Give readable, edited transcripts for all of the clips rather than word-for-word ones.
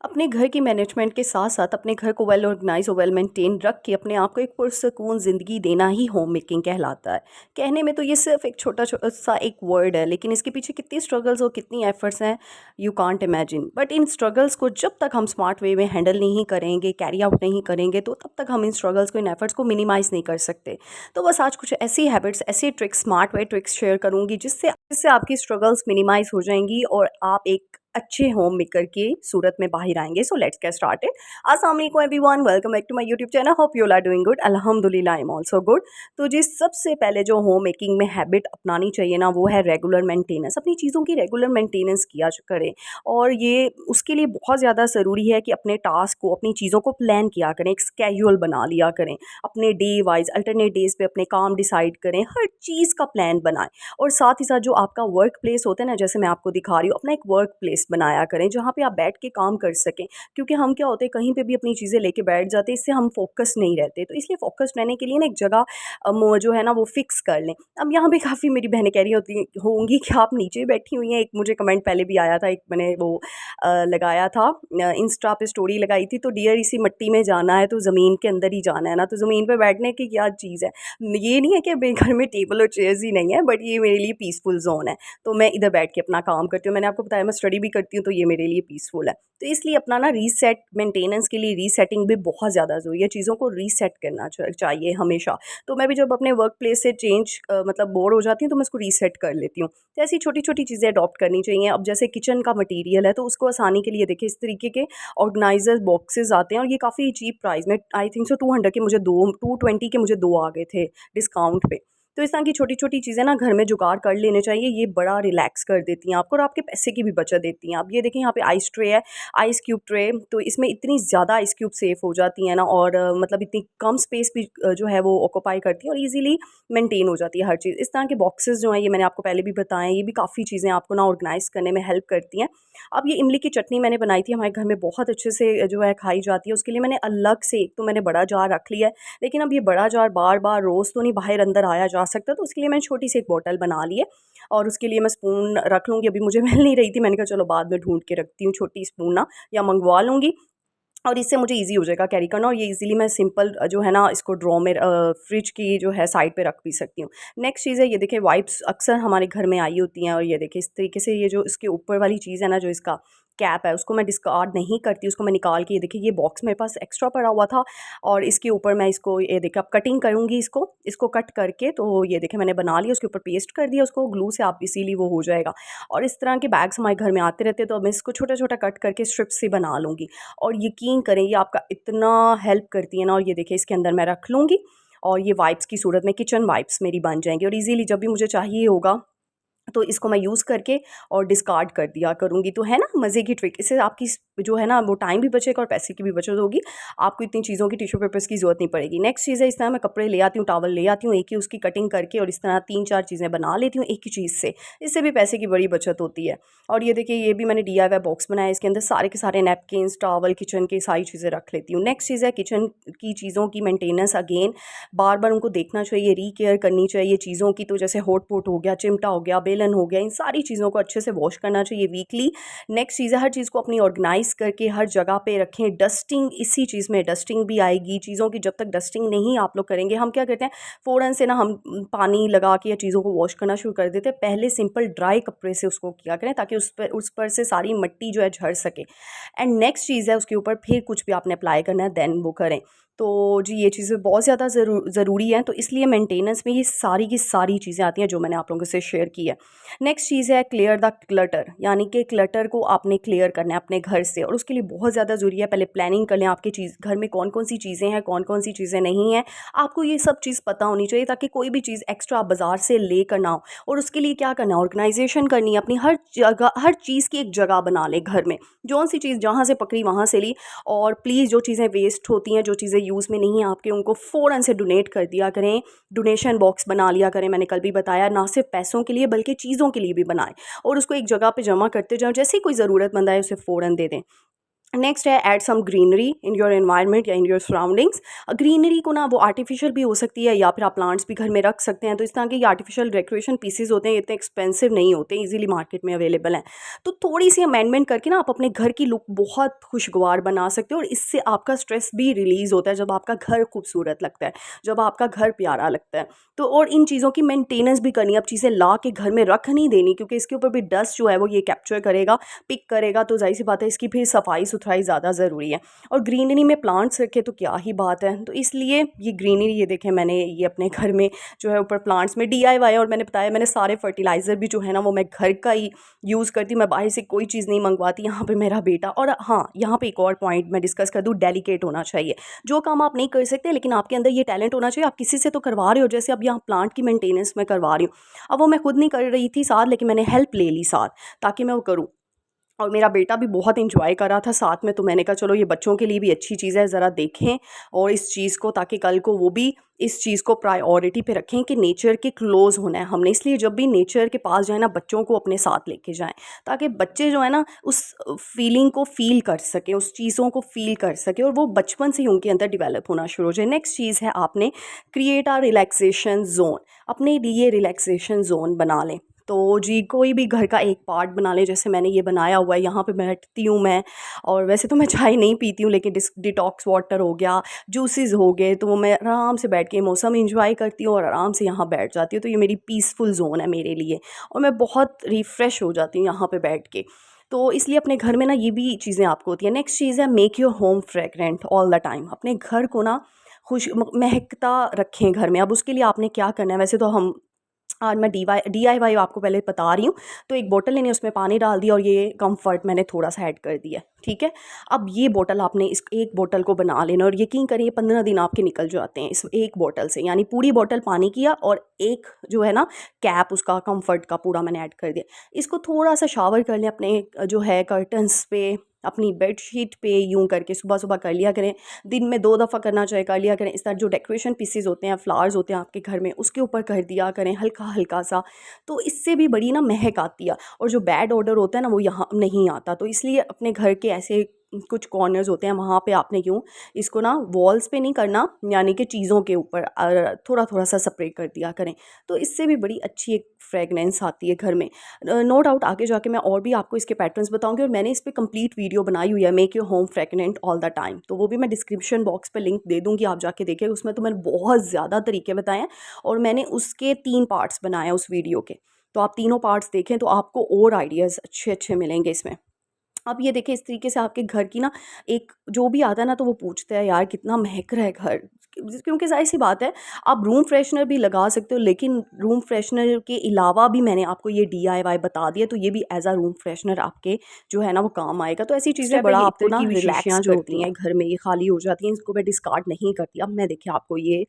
अपने घर की मैनेजमेंट के साथ-साथ अपने घर को वेल ऑर्गनाइज़ और वेल मेंटेन रख के अपने आप को एक पुरसुकून ज़िंदगी देना ही होम मेकिंग कहलाता है। कहने में तो ये सिर्फ़ एक छोटा-सा एक वर्ड है, लेकिन इसके पीछे कितनी स्ट्रगल्स और कितनी एफ़र्ट्स हैं, you can't imagine. But in struggles को जब तक हम स्मार्ट वे में हैंडल नहीं करेंगे, कैरी आउट नहीं करेंगे, तो तब तक हम इन स्ट्रगल्स को, इन एफ़र्ट्स को मिनिमाइज़ नहीं कर सकते। तो बस आज कुछ ऐसी हैबिट्स, ऐसे tricks, smart way tricks share करूँगी जिससे जिससे आपकी स्ट्रगल्स मिनिमाइज़ हो जाएँगी और आप एक अच्छे होम मेकर की सूरत में बाहर आएँगे। So let's get started. अस्सलाम वालेकुम everyone, welcome back to my YouTube channel. Hope you all are doing good. अल्हम्दुलिल्लाह आई एम आल्सो गुड। तो जी सबसे पहले जो होम मेकिंग में हैबिट अपनानी चाहिए ना, वो है रेगुलर मेंटेनेंस। अपनी चीज़ों की रेगुलर मेंटेनेंस किया करें और ये उसके लिए बहुत ज़्यादा ज़रूरी है कि अपने टास्क को, अपनी चीज़ों को प्लान किया करें, एक स्केड्यूल बना लिया करें। अपने डे वाइज़ अल्टरनेट डेज़ पे अपने काम डिसाइड करें, हर चीज़ का प्लान बनाएँ। और साथ ही साथ जो आपका वर्क प्लेस होता है ना, जैसे मैं आपको दिखा रही हूँ, अपना एक वर्क प्लेस बनाया करें जहाँ पे आप बैठ के काम कर सकें। क्योंकि हम क्या होते हैं, कहीं पे भी अपनी चीज़ें लेके बैठ जाते हैं, इससे हम फोकस नहीं रहते। तो इसलिए फोकस रहने के लिए ना एक जगह जो है ना वो फिक्स कर लें। अब यहाँ पे काफ़ी मेरी बहनें कह रही होती होंगी कि आप नीचे बैठी हुई हैं। एक मुझे कमेंट पहले भी आया था, एक मैंने वो लगाया था, इंस्टा पे स्टोरी लगाई थी, तो डियर इसी मिट्टी में जाना है तो ज़मीन के अंदर ही जाना है ना, तो ज़मीन पे बैठने की क्या चीज़ है। ये नहीं है कि मेरे घर में टेबल और चेयर्स ही नहीं है, बट ये मेरे लिए पीसफुल ज़ोन है। तो मैं इधर बैठ के अपना काम करती हूँ। मैंने आपको बताया मैं स्टडी भी करती हूँ, तो ये मेरे लिए पीसफुल है। तो इसलिए अपना ना रीसेट, मेंटेनेंस के लिए रीसेटिंग भी बहुत ज़्यादा ज़रूरी है। चीज़ों को रीसेट करना चाहिए हमेशा। तो मैं भी जब अपने वर्क प्लेस से मतलब बोर हो जाती हूँ, तो मैं उसको रीसेट कर लेती हूँ। तो ऐसी छोटी-छोटी चीज़ें अडॉप्ट करनी चाहिए। अब जैसे किचन का मटीरियल है, तो उसको आसानी के लिए देखिए इस तरीके के ऑर्गेनाइज़र बॉक्सेस आते हैं और ये काफ़ी चीप प्राइस में, आई थिंक सो 200 के मुझे 2, 220 के मुझे 2 आ गए थे डिस्काउंट पे। तो इस तरह की छोटी-छोटी चीज़ें ना घर में जुगाड़ कर लेने चाहिए, ये बड़ा रिलैक्स कर देती हैं आपको और आपके पैसे की भी बचत देती हैं। आप ये देखें, यहाँ पे आइस ट्रे है, आइस क्यूब ट्रे, तो इसमें इतनी ज़्यादा आइस क्यूब सेव हो जाती हैं ना, और मतलब इतनी कम स्पेस भी जो है वो ऑक्यूपाई करती है और ईज़िली मेंटेन हो जाती है हर चीज़। इस तरह के बॉक्सेस जो हैं, ये मैंने आपको पहले भी बताए हैं, ये भी काफ़ी चीज़ें आपको ना ऑर्गनाइज़ करने में हेल्प करती हैं। अब ये इमली की चटनी मैंने बनाई थी, हमारे घर में बहुत अच्छे से जो है खाई जाती है, उसके लिए मैंने अलग से एक तो मैंने बड़ा जार रख लिया है। लेकिन अब ये बड़ा जार बार-बार रोज़ तो नहीं बाहर अंदर आया जा सकता, तो उसके लिए मैंने छोटी सी एक बॉटल बना ली है और उसके लिए मैं स्पून रख लूँगी। अभी मुझे मिल नहीं रही थी, मैंने कहा चलो बाद में ढूँढ के रखती हूँ छोटी स्पून ना, या मँगवा लूँगी और इससे मुझे ईज़ी हो जाएगा कैरी करना, और ये ईज़िली मैं सिंपल जो है ना इसको ड्रॉ में फ्रिज की जो है साइड पे रख भी सकती हूँ। नेक्स्ट चीज़ है, ये देखिए वाइप्स अक्सर हमारे घर में आई होती हैं और ये देखिए इस तरीके से ये जो इसके ऊपर वाली चीज़ है ना, जो इसका कैप है, उसको मैं डिस्कार्ड नहीं करती, उसको मैं निकाल के, ये देखिए ये बॉक्स मेरे पास एक्स्ट्रा पड़ा हुआ था और इसके ऊपर मैं इसको, ये देखिए अब कटिंग करूँगी इसको कट करके, तो ये देखिए मैंने बना लिया, उसके ऊपर पेस्ट कर दिया, उसको ग्लू से आप इज़िली वो हो जाएगा। और इस तरह के बैग्स हमारे घर में आते रहते हैं, तो अब मैं इसको छोटा-छोटा कट करके स्ट्रिप्स से बना लूँगी और यकीन करें ये आपका इतना हेल्प करती है ना, और ये देखिए इसके अंदर मैं रख लूँगी और ये वाइप्स की सूरत में किचन वाइप्स मेरी बन जाएँगी और ईज़िली जब भी मुझे चाहिए होगा, तो इसको मैं यूज़ करके और डिस्कार्ड कर दिया करूँगी। तो है ना मज़े की ट्रिक, इससे आपकी जो है ना वो टाइम भी बचेगा और पैसे की भी बचत होगी। आपको इतनी चीज़ों की, टिश्यू पेपर्स की ज़रूरत नहीं पड़ेगी। नेक्स्ट चीज़ है, इस तरह मैं कपड़े ले आती हूँ, टॉवल ले आती हूँ, एक ही उसकी कटिंग करके और इस तरह 3-4 चीज़ें बना लेती हूँ एक ही चीज़ से। इससे भी पैसे की बड़ी बचत होती है। और ये देखिए ये भी मैंने डीआईवाई बॉक्स बनाया है, इसके अंदर सारे के सारे नैपकिन्स, टॉवल, किचन की सारी चीज़ें रख लेती हूँ। नेक्स्ट चीज़ है किचन की चीज़ों की मेंटेनेंस, अगेन बार-बार उनको देखना चाहिए, री-केयर करनी चाहिए चीज़ों की। तो जैसे हॉट पॉट हो गया, चिमटा हो गया, बेलन हो गया, इन सारी चीज़ों को अच्छे से वॉश करना चाहिए वीकली। नेक्स्ट चीज़ है, हर चीज़ को अपनी ऑर्गेनाइज़ करके हर जगह पे रखें। डस्टिंग, इसी चीज़ में डस्टिंग भी आएगी। चीज़ों की जब तक डस्टिंग नहीं आप लोग करेंगे, हम क्या करते हैं फ़ौरन से ना हम पानी लगा के या चीज़ों को वॉश करना शुरू कर देते हैं। पहले सिंपल ड्राई कपड़े से उसको किया करें, ताकि उस पर से सारी मिट्टी जो है झड़ सके। एंड नेक्स्ट चीज़ है, उसके ऊपर फिर कुछ भी आपने अप्लाई करना है देन वो करें। तो जी ये चीज़ें बहुत ज़्यादा ज़रूरी हैं, तो इसलिए मेंटेनेंस में ये सारी की सारी चीज़ें आती हैं जो मैंने आप लोगों से शेयर की है। नेक्स्ट चीज़ है क्लियर द क्लटर, यानी कि क्लटर को आपने क्लियर करना है अपने घर से, और उसके लिए बहुत ज़्यादा ज़रूरी है पहले प्लानिंग कर लें आपके घर में कौन कौन सी चीज़ें हैं, कौन कौन सी चीज़ें नहीं हैं। आपको ये सब चीज़ पता होनी चाहिए, ताकि कोई भी चीज़ एक्स्ट्रा आप बाज़ार से लेकर ना हो। और उसके लिए क्या करना है, ऑर्गेनाइजेशन करनी है अपनी, हर जगह हर चीज़ की एक जगह बना लें घर में। जौन सी चीज़ जहाँ से पकड़ी वहाँ से ली, और प्लीज़ जो चीज़ें वेस्ट होती हैं, जो चीज़ें यूज़ में नहीं है आपके, उनको फ़ौरन से डोनेट कर दिया करें। डोनेशन बॉक्स बना लिया करें, मैंने कल भी बताया, ना सिर्फ पैसों के लिए बल्कि चीज़ों के लिए भी बनाएं और उसको एक जगह पे जमा करते जाओ, जैसे ही कोई ज़रूरतमंद आए उसे फ़ौरन दे दें। नेक्स्ट है add some greenery in your environment या इन योर सराउंडिंग्स। ग्रीनरी को ना वो आर्टिफिशियल भी हो सकती है या फिर आप प्लांट्स भी घर में रख सकते हैं। तो इस तरह के ये आर्टिफिशियल डेकोरेशन पीसेज होते हैं, इतने एक्सपेंसिव नहीं होते, इजीली मार्केट में अवेलेबल हैं। तो थोड़ी सी अमेंडमेंट करके ना आप अपने घर की लुक बहुत खुशगवार बना सकते हो और इससे आपका स्ट्रेस भी रिलीज़ होता है जब आपका घर खूबसूरत लगता है, जब आपका घर प्यारा लगता है। तो और इन चीज़ों की मेंटेनेंस भी करनी है, अब चीज़ें ला के घर में रख नहीं देनी, क्योंकि इसके ऊपर भी डस्ट जो है वो ये कैप्चर करेगा, पिक करेगा। तो जाहिर सी बात है इसकी फिर सफाई सुथराई ज़्यादा ज़रूरी है। और ग्रीनरी में प्लांट्स रखे तो क्या ही बात है। तो इसलिए ये ग्रीनरी, ये देखें मैंने ये अपने घर में जो है ऊपर प्लांट्स में DIY, और मैंने बताया मैंने सारे फर्टिलाइज़र भी जो है ना वो मैं घर का ही यूज़ करती हूँ, मैं बाहर से कोई चीज़ नहीं मंगवाती। यहाँ पे मेरा बेटा, और हाँ यहाँ पे एक और पॉइंट मैं डिस्कस कर दूँ, डेलिकेट होना चाहिए। जो काम आप नहीं कर सकते लेकिन आपके अंदर ये टैलेंट होना चाहिए, आप किसी से तो करवा रहे हो। जैसे अब यहाँ प्लांट की मेंटेनेंस मैं करवा रही हूँ, अब वो मैं खुद नहीं कर रही थी साथ, लेकिन मैंने हेल्प ले ली साथ ताकि मैं वो करूँ। और मेरा बेटा भी बहुत एंजॉय कर रहा था साथ में। तो मैंने कहा चलो ये बच्चों के लिए भी अच्छी चीज़ है, ज़रा देखें और इस चीज़ को, ताकि कल को वो भी इस चीज़ को प्रायोरिटी पे रखें कि नेचर के क्लोज़ होना है हमने। इसलिए जब भी नेचर के पास जाए ना, बच्चों को अपने साथ लेके जाएं, ताकि बच्चे जो है ना उस फीलिंग को फ़ील कर सकें, उस चीज़ों को फ़ील कर सकें और वो बचपन से ही उनके अंदर डेवलप होना शुरू हो जाए। नेक्स्ट चीज़ है आपने क्रिएट अ रिलैक्सेशन ज़ोन, अपने लिए रिलैक्सेशन ज़ोन बना लें। तो जी कोई भी घर का एक पार्ट बना लें, जैसे मैंने ये बनाया हुआ है, यहाँ पे बैठती हूँ मैं। और वैसे तो मैं चाय नहीं पीती हूँ, लेकिन डिटॉक्स वाटर हो गया, जूसेस हो गए, तो वो मैं आराम से बैठ के मौसम एंजॉय करती हूँ और आराम से यहाँ बैठ जाती हूँ। तो ये मेरी पीसफुल जोन है मेरे लिए, और मैं बहुत रिफ़्रेश हो जाती हूँ यहाँ पे बैठ के। तो इसलिए अपने घर में ना ये भी चीज़ें आपको होती हैं। नेक्स्ट चीज़ है make your home fragrant all the time. अपने घर को ना महकता रखें घर में। अब उसके लिए आपने क्या करना है, वैसे तो हम आज मैं DIY आपको पहले बता रही हूँ। तो एक बोतल लेनी है, उसमें पानी डाल दिया और ये कम्फर्ट मैंने थोड़ा सा ऐड कर दिया, ठीक है। अब ये बोतल आपने इस एक बोतल को बना लेना, और यकीन करिए 15 दिन आपके निकल जाते हैं इस एक बोतल से। यानी पूरी बोतल पानी किया और एक जो है ना कैप उसका कम्फर्ट का पूरा मैंने ऐड कर दिया। इसको थोड़ा सा शावर कर लें अपने जो है कर्टन्स पे, अपनी बेडशीट पे, यूं करके सुबह सुबह कर लिया करें। दिन में 2 दफ़ा करना चाहिए, कर लिया करें। इस तरह जो डेकोरेशन पीसेस होते हैं, फ्लावर्स होते हैं आपके घर में, उसके ऊपर कर दिया करें हल्का हल्का सा। तो इससे भी बड़ी ना महक आती है, और जो बैड ऑडर होता है ना वो यहाँ नहीं आता। तो इसलिए अपने घर के ऐसे कुछ कॉर्नर्स होते हैं, वहाँ पे आपने यूँ इसको ना वॉल्स पे नहीं करना, यानी कि चीज़ों के ऊपर थोड़ा थोड़ा सा स्प्रे कर दिया करें। तो इससे भी बड़ी अच्छी एक फ्रेगनेंस आती है घर में। नो डाउट आगे जाके मैं और भी आपको इसके पैटर्न्स बताऊंगी, और मैंने इस पे कंप्लीट वीडियो बनाई हुई है, make your home fragrant all the time. तो वो भी मैं डिस्क्रिप्शन बॉक्स पे लिंक दे दूंगी, आप जाके देखें। उसमें तो मैंने बहुत ज़्यादा तरीके बताए हैं, और मैंने उसके 3 पार्ट्स बनाए हैं उस वीडियो के। तो आप तीनों पार्ट्स देखें तो आपको और आइडियाज़ अच्छे अच्छे मिलेंगे इसमें। अब ये देखिए इस तरीके से आपके घर की ना, एक जो भी आता है ना तो वो पूछता है यार कितना महक रहा है घर। क्योंकि ज़ाहिर सी बात है, आप रूम फ्रेशनर भी लगा सकते हो, लेकिन रूम फ्रेशनर के अलावा भी मैंने आपको ये DIY बता दिया, तो ये भी एज अ रूम फ्रेशनर आपके जो है ना वो काम आएगा। तो ऐसी चीज़ें बड़ा आपको ना रिलैक्स जो होती हैं घर में, ये खाली हो जाती हैं, इसको मैं डिस्कार्ड नहीं करती। अब मैं देखिए आपको ये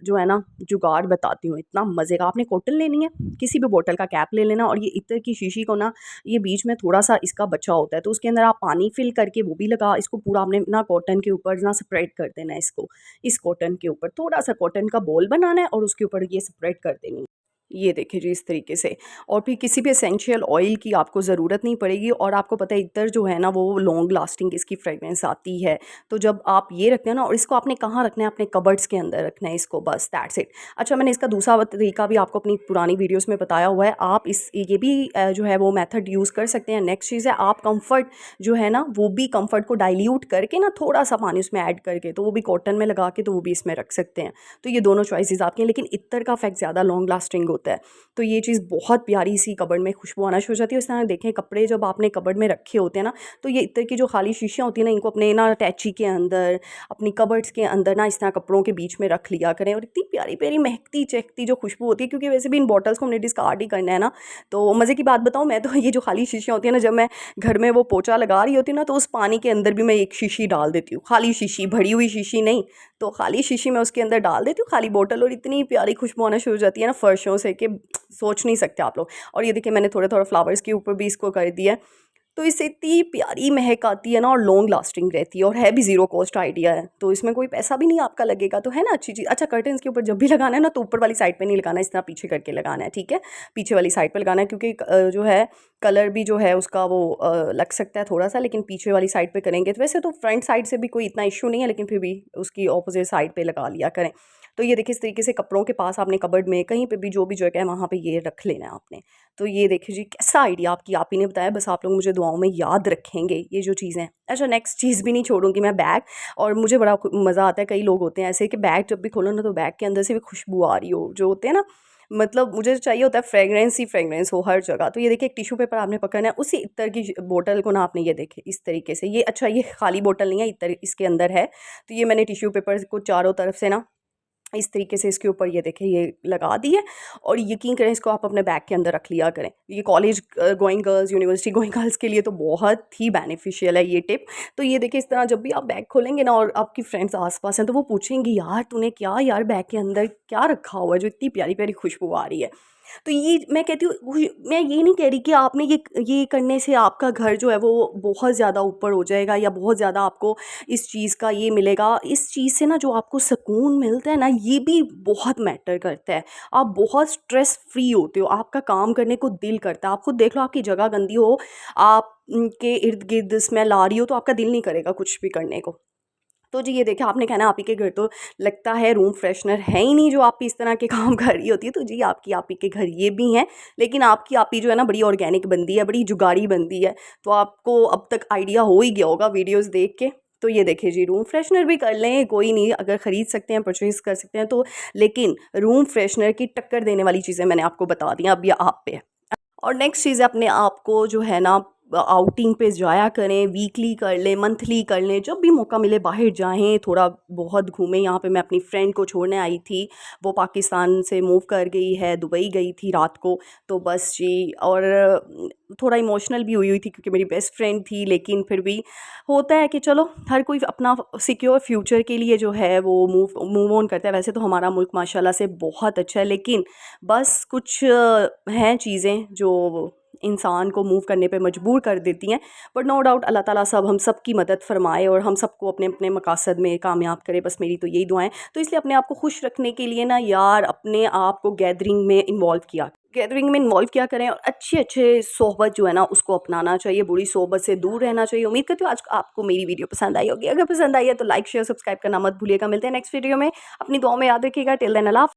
जो है ना जुगाड़ बताती हूँ, इतना मज़े का। आपने कॉटन लेनी है, किसी भी बोतल का कैप ले लेना, और ये इत्र की शीशी को ना, ये बीच में थोड़ा सा इसका बचा होता है, तो उसके अंदर आप पानी फिल करके वो भी लगा, इसको पूरा आपने ना कॉटन के ऊपर ना स्प्रेड कर देना है इसको। इस कॉटन के ऊपर थोड़ा सा कॉटन का बॉल बनाना है और उसके ऊपर ये स्प्रेड कर देनी है। ये देखिए जी इस तरीके से। और फिर किसी भी एसेंशियल ऑयल की आपको ज़रूरत नहीं पड़ेगी, और आपको पता है इत्र जो है ना वो लॉन्ग लास्टिंग इसकी फ्रेगरेंस आती है। तो जब आप ये रखते हैं ना, और इसको आपने कहाँ रखना है, अपने कबर्ड्स के अंदर रखना है इसको, बस दैट्स इट। अच्छा, मैंने इसका दूसरा तरीका भी आपको अपनी पुरानी वीडियोस में बताया हुआ है, आप इस ये भी जो है वो मेथड यूज़ कर सकते हैं। नेक्स्ट चीज़ है, आप कम्फर्ट जो है ना वो भी कम्फर्ट को डाइल्यूट करके ना थोड़ा सा पानी उसमें ऐड करके, तो वो भी कॉटन में लगा के तो वो भी इसमें रख सकते हैं। तो ये दोनों चॉइसेस आपकी हैं, लेकिन इत्र का इफेक्ट ज़्यादा लॉन्ग लास्टिंग होता है। तो ये चीज़ बहुत प्यारी सी कबर्ड में खुशबू आना शुरू हो जाती है। इस तरह देखें कपड़े जब आपने कबर्ड में रखे होते हैं ना, तो ये इत्र की जो खाली शीशियाँ होती हैं ना, इनको अपने ना अटैची के अंदर, अपनी कबर्ड्स के अंदर ना इस तरह कपड़ों के बीच में रख लिया करें। और इतनी प्यारी प्यारी महकती चहकती जो खुशबू होती है, क्योंकि वैसे भी इन बॉटल्स को हमने डिस्कार्ड ही करना है ना। तो मज़े की बात बताऊँ, मैं तो ये जो खाली शीशियाँ होती हैं ना, जब मैं घर में वो पोछा लगा रही होती हूँ ना, तो उस पानी के अंदर भी मैं एक शीशी डाल देती हूँ, खाली शीशी, भरी हुई शीशी नहीं। तो खाली शीशी मैं उसके अंदर डाल देती हूँ, खाली बोतल, और इतनी प्यारी खुशबू आना शुरू हो जाती है ना फर्शों से कि सोच नहीं सकते आप लोग। और ये देखिए मैंने थोड़े थोड़े फ्लावर्स के ऊपर भी इसको कर दिया है। तो इससे इतनी प्यारी महक आती है ना और लॉन्ग लास्टिंग रहती है और है भी ज़ीरो कॉस्ट आइडिया है, तो इसमें कोई पैसा भी नहीं आपका लगेगा, तो है ना अच्छी चीज़। अच्छा, कर्टन्स के ऊपर जब भी लगाना है ना तो ऊपर वाली साइड पे नहीं लगाना है, इस तरह पीछे करके लगाना है, ठीक है। पीछे वाली साइड पे लगाना है क्योंकि जो है कलर भी जो है उसका वो लग सकता है थोड़ा सा, लेकिन पीछे वाली साइड पे करेंगे तो वैसे तो फ्रंट साइड से भी कोई इतना इशू नहीं है, लेकिन फिर भी उसकी ऑपोजिट साइड पे लगा लिया करें। तो ये देखिए इस तरीके से कपड़ों के पास आपने कबर्ड में कहीं पे भी जो भी जगह है वहाँ पे ये रख लेना है आपने। तो ये देखिए जी कैसा आइडिया आपकी आप ही ने बताया, बस आप लोग मुझे दुआओं में याद रखेंगे ये जो चीज़ें हैं। अच्छा, नेक्स्ट चीज़ भी नहीं छोड़ूंगी मैं, बैग। और मुझे बड़ा मज़ा आता है, कई लोग होते हैं ऐसे कि बैग जब भी खोलो ना तो बैग के अंदर से भी खुशबू आ रही हो, जो होते हैं ना, मतलब मुझे चाहिए होता है फ्रेगरेंस ही फ्रेगरेंस हो हर जगह। तो ये देखिए एक टिश्यू पेपर आपने पकड़ना है, उसी इत्र की बोतल को ना आपने ये देखे इस तरीके से, ये अच्छा ये खाली बोतल नहीं है, इत्र इसके अंदर है। तो ये मैंने टिश्यू पेपर को चारों तरफ से ना इस तरीके से इसके ऊपर ये देखें ये लगा दी है, और यकीन करें इसको आप अपने बैग के अंदर रख लिया करें। ये college going girls, university going girls के लिए तो बहुत ही बेनिफिशियल है ये टिप। तो ये देखिए इस तरह जब भी आप बैग खोलेंगे ना और आपकी फ्रेंड्स आसपास हैं तो वो पूछेंगी यार तूने क्या यार बैग के अंदर क्या रखा हुआ है जो इतनी प्यारी प्यारी खुशबू आ रही है। तो ये मैं कहती हूँ मैं ये नहीं कह रही कि आपने ये करने से आपका घर जो है वो बहुत ज़्यादा ऊपर हो जाएगा या बहुत ज़्यादा आपको इस चीज़ का ये मिलेगा। इस चीज़ से ना जो आपको सुकून मिलता है ना ये भी बहुत मैटर करता है। आप बहुत स्ट्रेस फ्री होते हो, आपका काम करने को दिल करता है। आप खुद देख लो, आपकी जगह गंदी हो, आप के इर्द गिर्द स्मेल आ रही हो तो आपका दिल नहीं करेगा कुछ भी करने को। तो जी ये देखिए आपने कहना आप ही के घर तो लगता है रूम फ्रेशनर है ही नहीं जो आप इस तरह के काम कर रही होती है, तो जी आपकी आप ही के घर ये भी हैं। लेकिन आपकी आप ही जो है ना बड़ी ऑर्गेनिक बनती है, बड़ी जुगाड़ी बनती है। तो आपको अब तक आइडिया हो ही गया होगा वीडियोस देख के। तो ये देखिए जी रूम फ्रेशनर भी कर लें, कोई नहीं, अगर ख़रीद सकते हैं परचेज़ कर सकते हैं तो। लेकिन रूम फ्रेशनर की टक्कर देने वाली चीज़ें मैंने आपको बता दी, अब ये आप पे है। और नेक्स्ट चीज़ है अपने आप को जो है ना आउटिंग पे जाया करें, वीकली कर लें, मंथली कर लें, जब भी मौका मिले बाहर जाएँ, थोड़ा बहुत घूमें। यहाँ पे मैं अपनी फ्रेंड को छोड़ने आई थी, वो पाकिस्तान से मूव कर गई है, दुबई गई थी रात को। तो बस जी, और थोड़ा इमोशनल भी हुई हुई थी क्योंकि मेरी बेस्ट फ्रेंड थी, लेकिन फिर भी होता है कि चलो हर कोई अपना सिक्योर फ्यूचर के लिए जो है वो मूव ऑन करता है। वैसे तो हमारा मुल्क माशाल्लाह से बहुत अच्छा है, लेकिन बस कुछ हैं चीज़ें जो इंसान को मूव करने पे मजबूर कर देती हैं। बट नो डाउट अल्लाह ताला सब हम सब की मदद फरमाए और हम सबको अपने अपने मकासद में कामयाब करे, बस मेरी तो यही दुआएं। तो इसलिए अपने आप को खुश रखने के लिए ना यार अपने आप को गैदरिंग में इन्वॉल्व किया करें, और अच्छे अच्छे सोहबत जो है ना उसको अपनाना चाहिए, बुरी सोहबत से दूर रहना चाहिए। उम्मीद करती हूँ आज आपको मेरी वीडियो पसंद आई होगी। अगर पसंद आई है तो लाइक शेयर सब्सक्राइब करना मत भूलिएगा। मिलते हैं नेक्स्ट वीडियो में, अपनी दुआओं में याद रखिएगा। टिल देन अल्लाह।